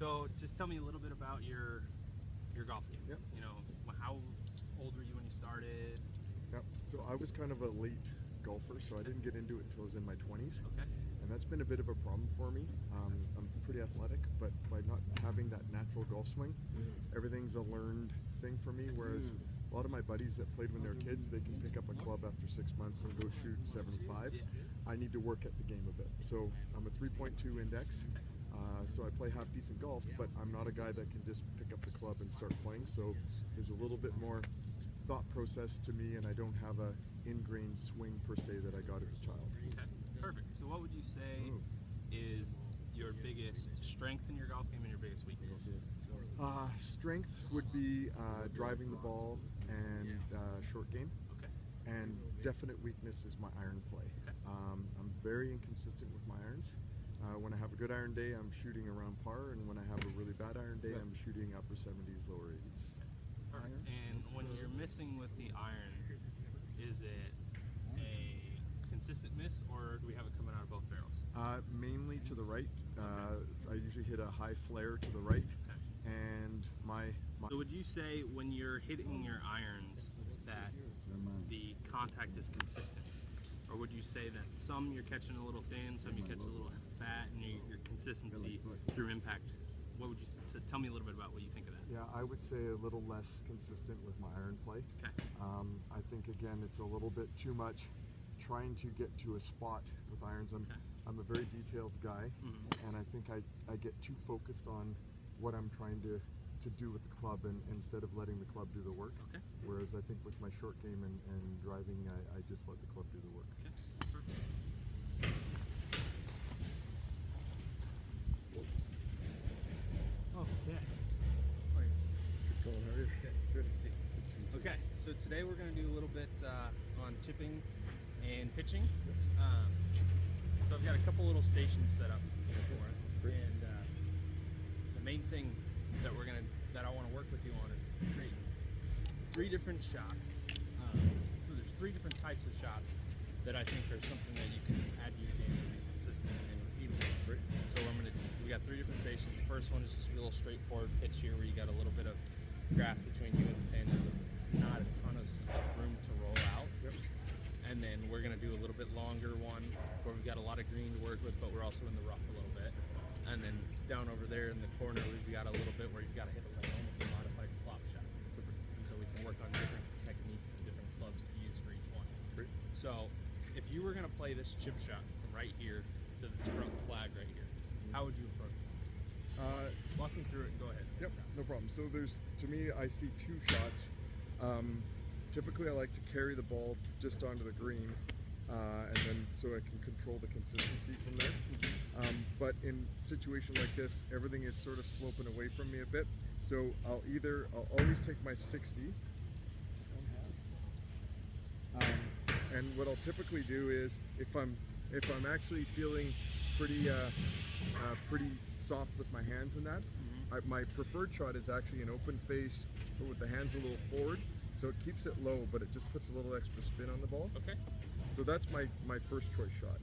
So just tell me a little bit about your golf game. Yep. You know, how old were you when you started? Yep. So I was kind of a late golfer, so I didn't get into it until I was in my 20s. Okay. And that's been a bit of a problem for me. I'm pretty athletic, but by not having that natural golf swing, everything's a learned thing for me, whereas a lot of my buddies that played when they were kids, they can pick up a club after 6 months and go shoot 75. I need to work at the game a bit. So I'm a 3.2 index, so I play half decent golf, but I'm not a guy that can just pick up the club and start playing. So there's a little bit more thought process to me, and I don't have a ingrained swing per se that I got as a child. Okay, perfect. So what would you say is your biggest strength in your golf game and your biggest weakness? Strength would be driving the ball and short game. Okay. And definite weakness is my iron play. Okay. I'm very inconsistent with my irons. When I have a good iron day, I'm shooting around par, and when I have a really bad iron day, I'm shooting upper 70s, lower 80s. Perfect. And when you're missing with the iron, is it a consistent miss, or do we have it coming out of both barrels? Mainly to the right. I usually hit a high flare to the right. Okay. And my So would you say when you're hitting your irons that the contact is consistent? Or would you say that some you're catching a little thin, some you catch a little fat, and your consistency through impact? What would you so tell me a little bit about what you think of that? Yeah, I would say a little less consistent with my iron play. Okay. I think again it's a little bit too much trying to get to a spot with irons. I'm a very detailed guy, and I think I get too focused on what I'm trying to do with the club, and instead of letting the club do the work. Okay. Whereas I think with my short game and driving, I just let the club do the work. Okay. Perfect. Okay. Good going, how are you? Good to see you. Good to see you. Okay, so today we're going to do a little bit on chipping and pitching. So I've got a couple little stations set up for us, and the main thing that I want to work with you on is create 3 different shots. So there's 3 different types of shots that I think are something that you can add to your game to be consistent and repeatable. So we got 3 different stations. The first one is just a little straightforward pitch here, where you got a little bit of grass between you and the pin, and not a ton of room to roll out. And then we're going to do a little bit longer one where we've got a lot of green to work with, but we're also in the rough a little bit. And then down over there in the corner, we've got a little bit where you've got to hit almost a modified flop shot. And so we can work on different techniques and different clubs to use for each one. So if you were going to play this chip shot from right here to this front flag right here, how would you approach it? Walk me through it and go ahead. Yep, no problem. So to me, I see 2 shots. Typically, I like to carry the ball just onto the green, and then so I can control the consistency from there. But in a situation like this, everything is sort of sloping away from me a bit. So I'll always take my 60. And what I'll typically do is, if I'm actually feeling pretty soft with my hands in that, my preferred shot is actually an open face, but with the hands a little forward. So it keeps it low, but it just puts a little extra spin on the ball. Okay. So that's my first choice shot.